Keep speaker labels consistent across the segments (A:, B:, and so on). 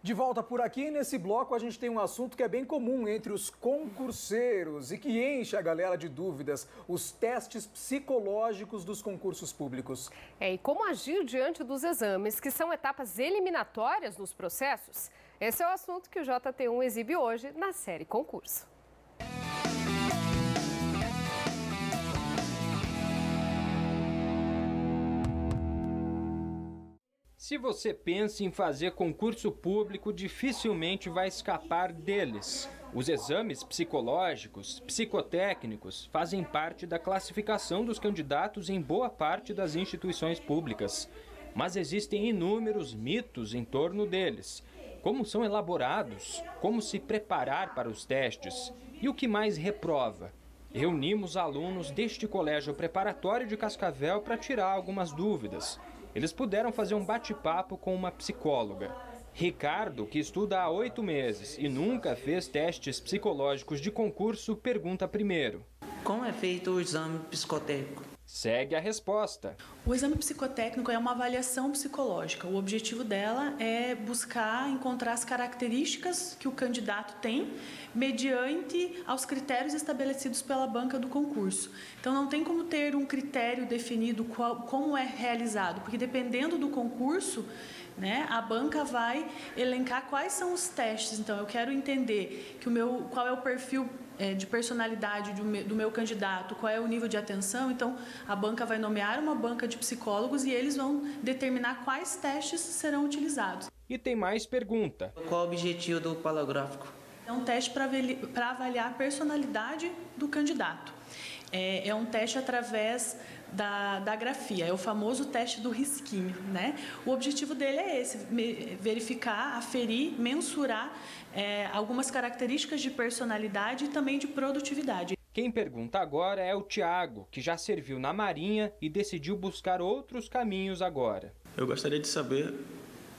A: De volta por aqui, nesse bloco a gente tem um assunto que é bem comum entre os concurseiros e que enche a galera de dúvidas: os testes psicológicos dos concursos públicos.
B: E como agir diante dos exames, que são etapas eliminatórias nos processos? Esse é o assunto que o JT1 exibe hoje na série Concurso.
C: Se você pensa em fazer concurso público, dificilmente vai escapar deles. Os exames psicológicos, psicotécnicos, fazem parte da classificação dos candidatos em boa parte das instituições públicas. Mas existem inúmeros mitos em torno deles. Como são elaborados? Como se preparar para os testes? E o que mais reprova? Reunimos alunos deste colégio preparatório de Cascavel para tirar algumas dúvidas. Eles puderam fazer um bate-papo com uma psicóloga. Ricardo, que estuda há 8 meses e nunca fez testes psicológicos de concurso, pergunta primeiro:
D: como é feito o exame psicotécnico?
C: Segue a resposta.
E: O exame psicotécnico é uma avaliação psicológica. O objetivo dela é buscar encontrar as características que o candidato tem mediante aos critérios estabelecidos pela banca do concurso. Então, não tem como ter um critério definido como é realizado, porque dependendo do concurso, né, a banca vai elencar quais são os testes. Então, eu quero entender qual é o perfil de personalidade do meu candidato, qual é o nível de atenção. Então, a banca vai nomear uma banca de psicólogos e eles vão determinar quais testes serão utilizados.
C: E tem mais pergunta.
D: Qual o objetivo do polagráfico?
E: É um teste para avaliar a personalidade do candidato. É um teste através da grafia, é o famoso teste do risquinho, né? O objetivo dele é esse: verificar, aferir, mensurar algumas características de personalidade e também de produtividade.
C: Quem pergunta agora é o Tiago, que já serviu na Marinha e decidiu buscar outros caminhos agora.
F: Eu gostaria de saber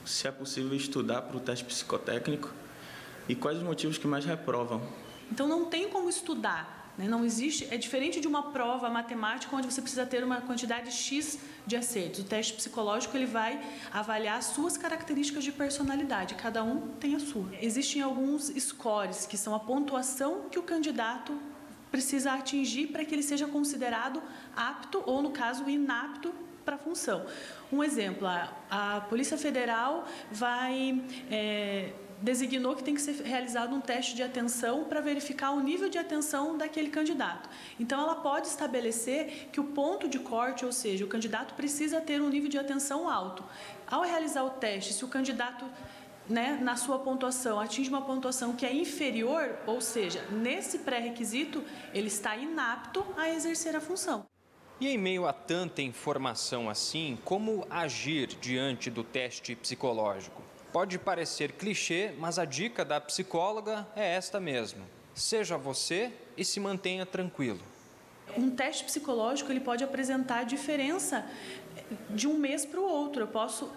F: se é possível estudar para o teste psicotécnico e quais os motivos que mais reprovam.
E: Então não tem como estudar. Não existe, é diferente de uma prova matemática onde você precisa ter uma quantidade X de acertos. O teste psicológico ele vai avaliar as suas características de personalidade, cada um tem a sua. Existem alguns scores, que são a pontuação que o candidato precisa atingir para que ele seja considerado apto ou, no caso, inapto para a função. Um exemplo, a Polícia Federal designou que tem que ser realizado um teste de atenção para verificar o nível de atenção daquele candidato. Então, ela pode estabelecer que o ponto de corte, ou seja, o candidato precisa ter um nível de atenção alto. Ao realizar o teste, se o candidato, na sua pontuação, atinge uma pontuação que é inferior, ou seja, nesse pré-requisito, ele está inapto a exercer a função.
C: E em meio a tanta informação assim, como agir diante do teste psicológico? Pode parecer clichê, mas a dica da psicóloga é esta mesmo: seja você e se mantenha tranquilo.
E: Um teste psicológico ele pode apresentar diferença de um mês para o outro.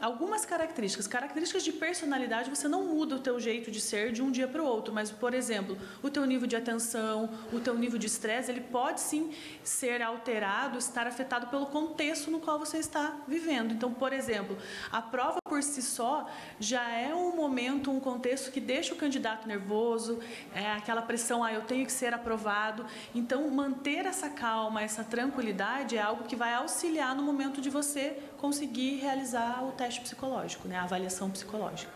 E: Algumas características de personalidade, você não muda o teu jeito de ser de um dia para o outro, mas, por exemplo, o teu nível de atenção, o teu nível de estresse, ele pode sim ser alterado, estar afetado pelo contexto no qual você está vivendo. Então, por exemplo, a prova por si só já é um momento, um contexto que deixa o candidato nervoso, aquela pressão, eu tenho que ser aprovado. Então, manter essa calma, essa tranquilidade é algo que vai auxiliar no momento de você conseguir realizar o teste psicológico, a avaliação psicológica.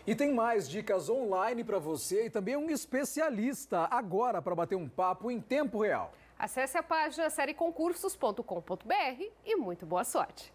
A: E tem mais dicas online para você e também um especialista agora para bater um papo em tempo real.
B: Acesse a página sérieconcursos.com.br e muito boa sorte!